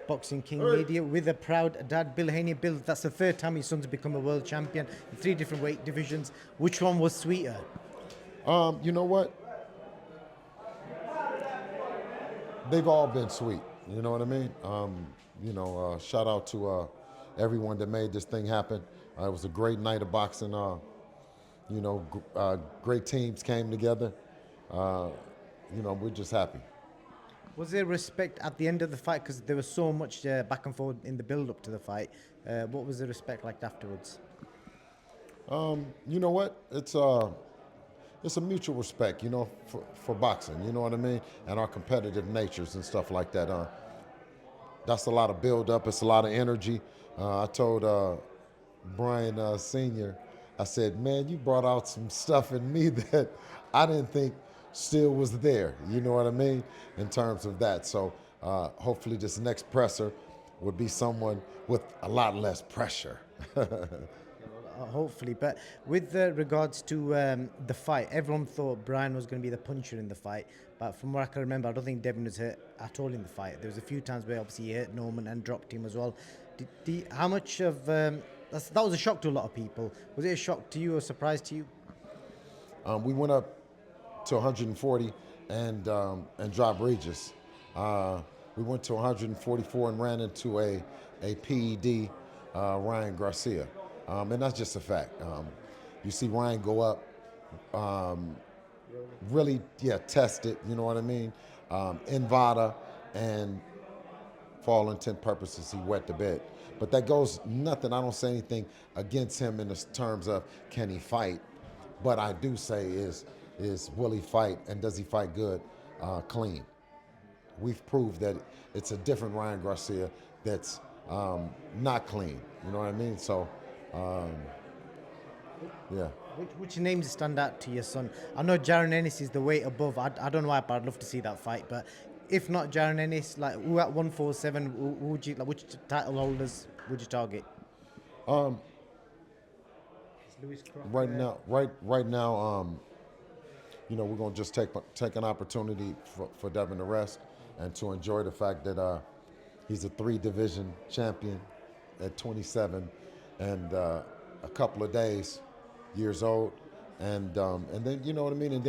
Boxing King Media with a proud dad, Bill Haney. Bill, that's the third time his son's become a world champion in 3 different weight divisions. Which one was sweeter? You know what? They've all been sweet. You know what I mean? Shout out to everyone that made this thing happen. It was a great night of boxing. Great teams came together. We're just happy. Was there respect at the end of the fight? Because there was so much back and forth in the build-up to the fight. What was the respect like afterwards? You know what? It's a mutual respect, for boxing. You know what I mean? And our competitive natures and stuff like that. That's a lot of build-up. It's a lot of energy. I told Brian Sr., I said, man, you brought out some stuff in me that I didn't think still was there. You know what I mean? In terms of that. So hopefully this next presser would be someone with a lot less pressure. Hopefully, but with regards to the fight, everyone thought Brian was going to be the puncher in the fight, but from what I can remember, I don't think Devin was hurt at all in the fight. There was a few times where obviously he hurt Norman and dropped him as well. How much of that was a shock to a lot of people? Was it a shock to you or a surprise to you? We went up to 140 and dropped Regis. We went to 144 and ran into a PED, Ryan Garcia. And that's just a fact. You see Ryan go up, really, test it, you know what I mean? In Vada, and for all intent purposes, he wet the bed. But that goes nothing, I don't say anything against him in the terms of can he fight, but I do say is will he fight, and does he fight good, clean? We've proved that it's a different Ryan Garcia that's not clean, you know what I mean? So, yeah. Which names stand out to your son? I know Jaron Ennis is the weight above. I don't know why, but I'd love to see that fight. But if not Jaron Ennis, like who at 147, who would you like? Which title holders would you target? Lewis Crocker. Right now, we're gonna just take an opportunity for Devin to rest and to enjoy the fact that he's a 3-division champion at 27. And a couple of years old, and then you know what I mean, and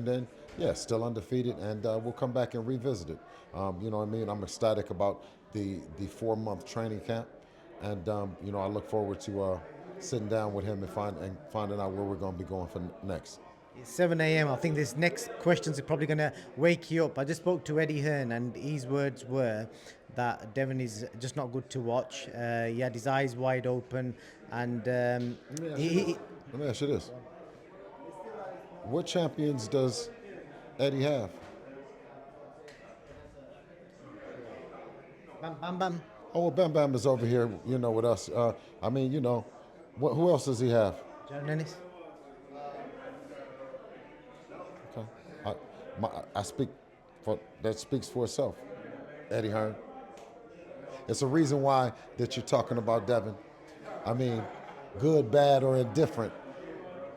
then still undefeated, and we'll come back and revisit it. You know what I mean? I'm ecstatic about the 4-month training camp, and I look forward to sitting down with him and finding out where we're going to be going for next. It's 7 a.m. I think this next questions are probably going to wake you up. I just spoke to Eddie Hearn, and his words were that Devin is just not good to watch. He had his eyes wide open, and let me ask you this. What champions does Eddie have? Bam Bam. Oh, well, Bam Bam is over here, with us. Who else does he have? Jaron Ennis. Okay. I speak for, that speaks for itself. Eddie Hearn. It's a reason why that you're talking about Devin. I mean, good, bad, or indifferent,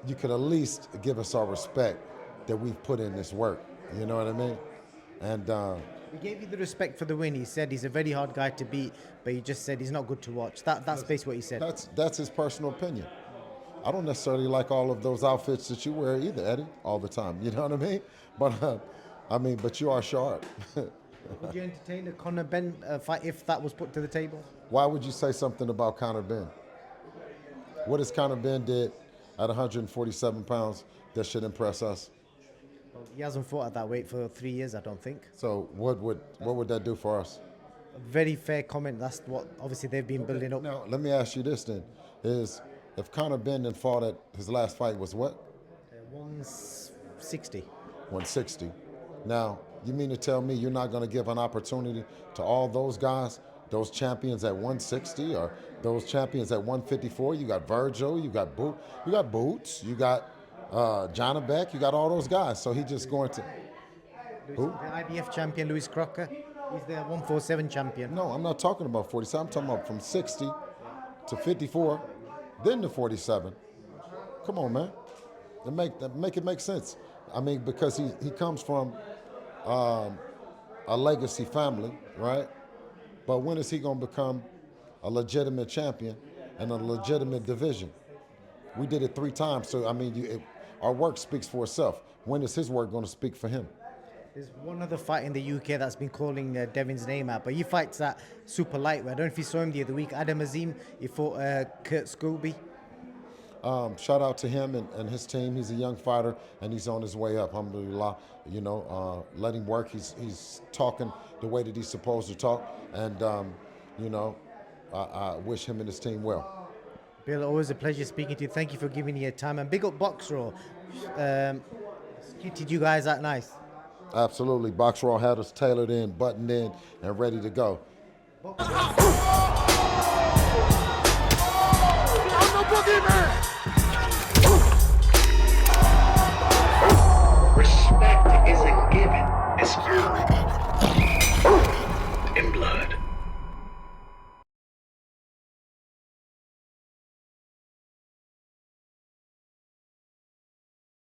you could at least give us our respect that we've put in this work. You know what I mean? And he gave you the respect for the win. He said he's a very hard guy to beat, but he just said he's not good to watch. That's basically what he said. That's his personal opinion. I don't necessarily like all of those outfits that you wear either, Eddie, all the time. You know what I mean? But but you are sharp. Would you entertain a Conor Benn fight if that was put to the table? Why would you say something about Conor Benn? What has Conor Benn did at 147 pounds that should impress us? Well, he hasn't fought at that weight for 3 years, I don't think. So what would that do for us? A very fair comment. That's what obviously they've been building up. Now let me ask you this then: if Conor Benn then fought at his last fight was what? 160. 160. Now, you mean to tell me you're not going to give an opportunity to all those guys, those champions at 160 or those champions at 154? You got Virgil, you got Boots, you got John Beck, you got all those guys. So he just going to... Who? The IBF champion, Lewis Crocker. He's the 147 champion. No, I'm not talking about 47. I'm talking about from 60 to 54, then to 47. Come on, man. Make it make sense. I mean, because he comes from a legacy family, right? But when is he going to become a legitimate champion and a legitimate division? We did it 3 times, so I mean, our work speaks for itself. When is his work going to speak for him? There's one other fight in the UK that's been calling Devin's name out, but he fights at super lightweight. I don't know if you saw him the other week. Adam Azim, he fought Kurt Scobie. Shout out to him and his team. He's a young fighter, and he's on his way up. Alhamdulillah. Let him work. He's talking the way that he's supposed to talk, and I wish him and his team well. Bill, always a pleasure speaking to you. Thank you for giving me your time. And big up Box Raw. Treated you guys that nice. Absolutely. Box Raw had us tailored in, buttoned in, and ready to go. I'm the boogeyman!